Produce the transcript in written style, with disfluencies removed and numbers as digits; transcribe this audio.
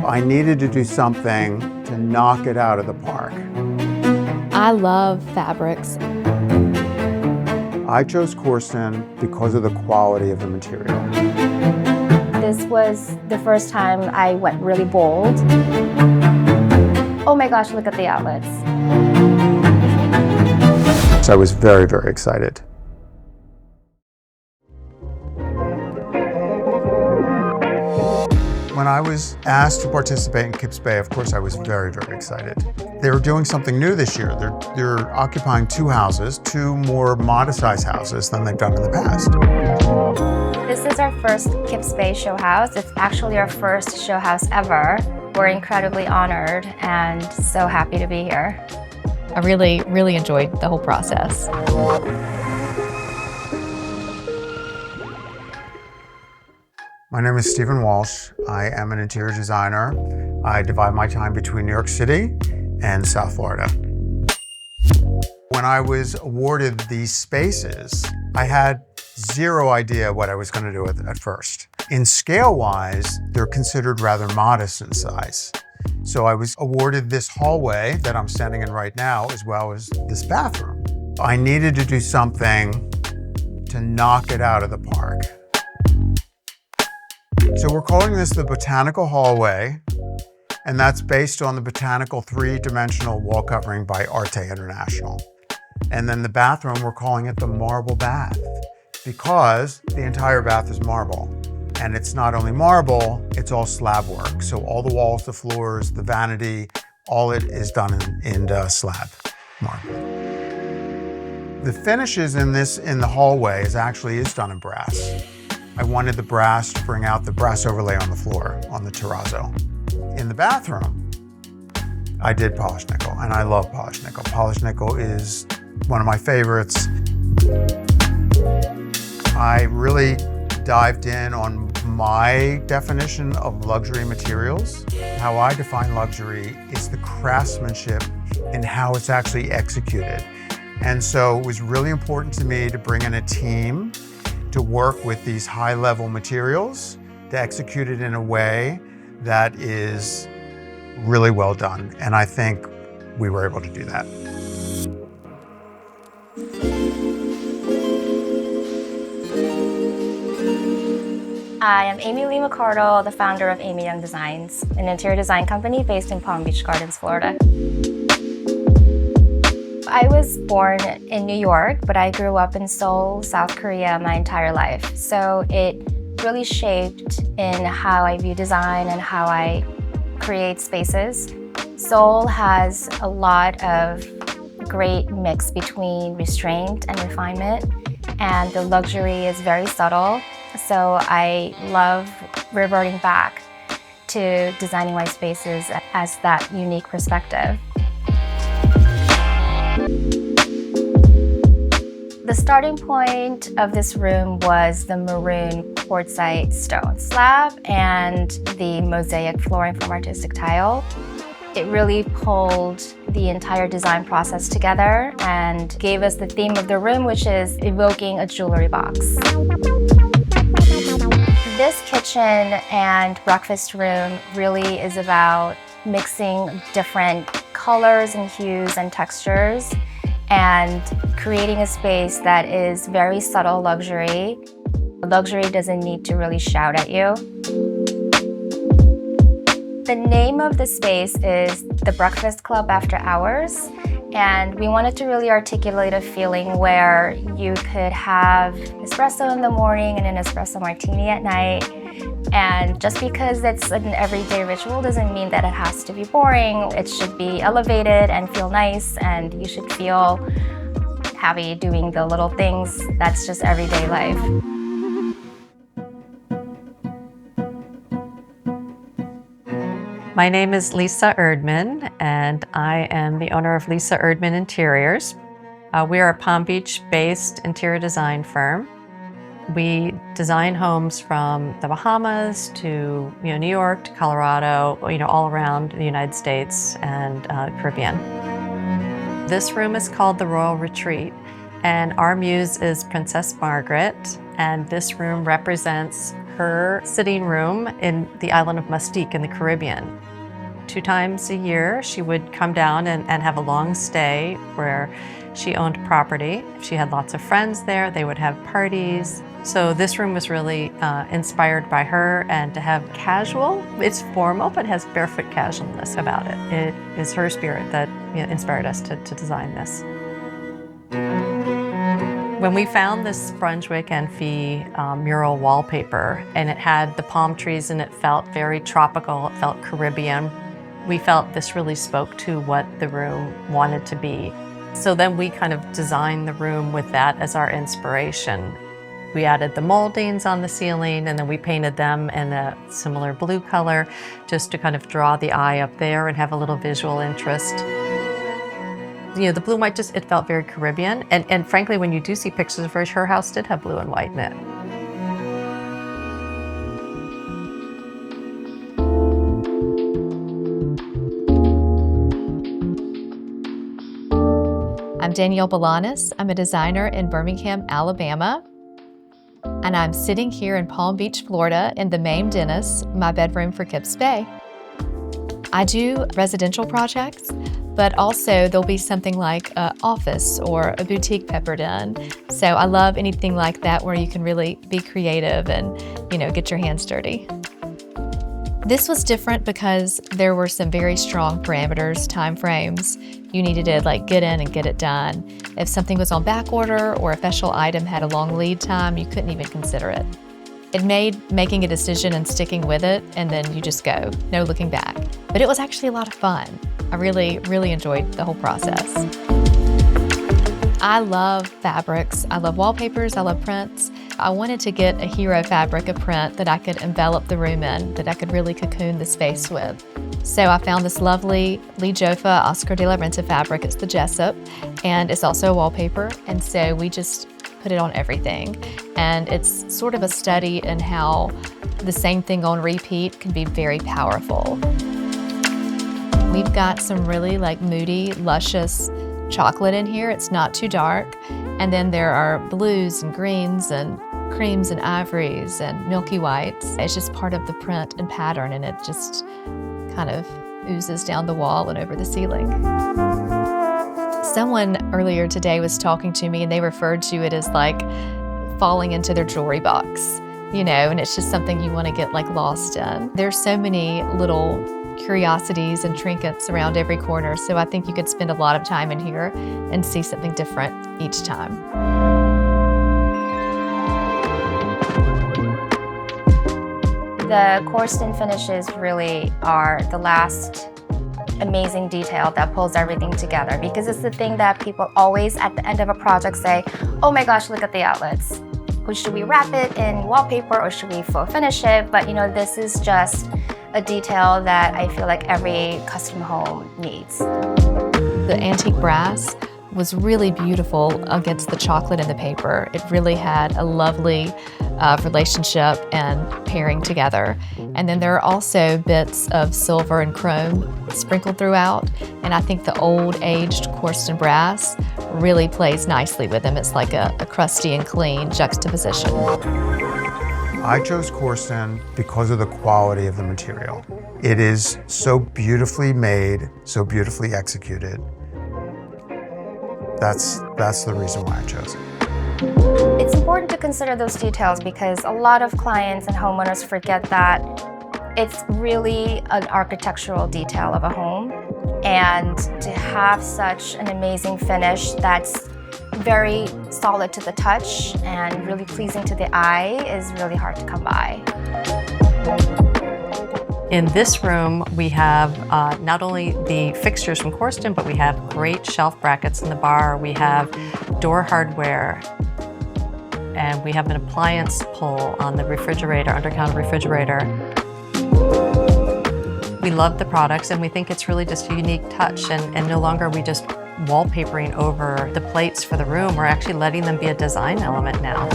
I needed to do something to knock it out of the park. I love fabrics. I chose Corston because of the quality of the material. This was the first time I went really bold. Oh my gosh, look at the outlets. So I was very, very excited. When I was asked to participate in Kips Bay, of course, I was very, very excited. They were doing something new this year. They're occupying 2 houses, 2 more modest-sized houses than they've done in the past. This is our first Kips Bay show house. It's actually our first show house ever. We're incredibly honored and so happy to be here. I really, really enjoyed the whole process. My name is Stephen Walsh. I am an interior designer. I divide my time between New York City and South Florida. When I was awarded these spaces, I had zero idea what I was going to do at first. In scale-wise, they're considered rather modest in size. So I was awarded this hallway that I'm standing in right now, as well as this bathroom. I needed to do something to knock it out of the park. So we're calling this the Botanical hallway, and that's based on the Botanical 3-dimensional wall covering by Arte International. And then the bathroom, we're calling it the marble bath, because the entire bath is marble. And it's not only marble, it's all slab work. So all the walls, the floors, the vanity, all it is done in slab marble. The finishes in the hallway is done in brass. I wanted the brass to bring out the brass overlay on the floor, on the terrazzo. In the bathroom, I did polished nickel, and I love polished nickel. Polished nickel is one of my favorites. I really dived in on my definition of luxury materials. How I define luxury is the craftsmanship and how it's actually executed. And so it was really important to me to bring in a team to work with these high-level materials, to execute it in a way that is really well done. And I think we were able to do that. I am Amy Lee McCardle, the founder of Amy Young Designs, an interior design company based in Palm Beach Gardens, Florida. I was born in New York, but I grew up in Seoul, South Korea my entire life. So it really shaped in how I view design and how I create spaces. Seoul has a lot of great mix between restraint and refinement, and the luxury is very subtle. So I love reverting back to designing my spaces as that unique perspective. The starting point of this room was the maroon quartzite stone slab and the mosaic flooring from Artistic Tile. It really pulled the entire design process together and gave us the theme of the room, which is evoking a jewelry box. This kitchen and breakfast room really is about mixing different colors and hues and textures and creating a space that is very subtle luxury. Luxury doesn't need to really shout at you. The name of the space is the Breakfast Club After Hours, and we wanted to really articulate a feeling where you could have espresso in the morning and an espresso martini at night. And just because it's an everyday ritual doesn't mean that it has to be boring. It should be elevated and feel nice, and you should feel happy doing the little things. That's just everyday life. My name is Lisa Erdman, and I am the owner of Lisa Erdman Interiors. We are a Palm Beach-based interior design firm. We design homes from the Bahamas to New York to Colorado, all around the United States and Caribbean. This room is called the Royal Retreat, and our muse is Princess Margaret, and this room represents her sitting room in the island of Mustique in the Caribbean. 2 times a year, she would come down and have a long stay where she owned property. She had lots of friends there. They would have parties. So this room was really inspired by her, and to have casual, it's formal, but has barefoot casualness about it. It is her spirit that inspired us to design this. When we found this Brunswick and Fee mural wallpaper, and it had the palm trees and it felt very tropical, it felt Caribbean, we felt this really spoke to what the room wanted to be. So then we kind of designed the room with that as our inspiration. We added the moldings on the ceiling, and then we painted them in a similar blue color just to kind of draw the eye up there and have a little visual interest. The blue and white it felt very Caribbean. And frankly, when you do see pictures of her house did have blue and white in it. I'm Danielle Balanis. I'm a designer in Birmingham, Alabama. And I'm sitting here in Palm Beach, Florida in the Mame Dennis, my bedroom for Kips Bay. I do residential projects, but also there'll be something like an office or a boutique peppered in. So I love anything like that where you can really be creative and, get your hands dirty. This was different because there were some very strong parameters, time frames. You needed to get in and get it done. If something was on back order or a special item had a long lead time, you couldn't even consider it. It made making a decision and sticking with it, and then you just go, no looking back. But it was actually a lot of fun. I really, really enjoyed the whole process. I love fabrics. I love wallpapers. I love prints. I wanted to get a hero fabric, a print that I could envelop the room in, that I could really cocoon the space with. So I found this lovely Lee Joffa Oscar de la Renta fabric. It's the Jessup, and it's also a wallpaper. And so we just put it on everything. And it's sort of a study in how the same thing on repeat can be very powerful. We've got some really moody, luscious chocolate in here. It's not too dark. And then there are blues and greens and creams and ivories and milky whites. It's just part of the print and pattern, and it just kind of oozes down the wall and over the ceiling. Someone earlier today was talking to me, and they referred to it as falling into their jewelry box, and it's just something you want to get lost in. There's so many little curiosities and trinkets around every corner, so I think you could spend a lot of time in here and see something different each time. The Corston finishes really are the last amazing detail that pulls everything together, because it's the thing that people always at the end of a project say, oh my gosh, look at the outlets. Should we wrap it in wallpaper or should we faux finish it? But this is just a detail that I feel like every custom home needs. The antique brass was really beautiful against the chocolate and the paper. It really had a lovely relationship and pairing together. And then there are also bits of silver and chrome sprinkled throughout. And I think the old aged Corston brass really plays nicely with them. It's like a crusty and clean juxtaposition. I chose Corston because of the quality of the material. It is so beautifully made, so beautifully executed. That's the reason why I chose it. It's important to consider those details because a lot of clients and homeowners forget that it's really an architectural detail of a home, and to have such an amazing finish that's very solid to the touch and really pleasing to the eye is really hard to come by. In this room, we have not only the fixtures from Corston, but we have great shelf brackets in the bar. We have door hardware, and we have an appliance pull on the refrigerator, undercounter refrigerator. We love the products, and we think it's really just a unique touch, and no longer are we just wallpapering over the plates for the room. We're actually letting them be a design element now.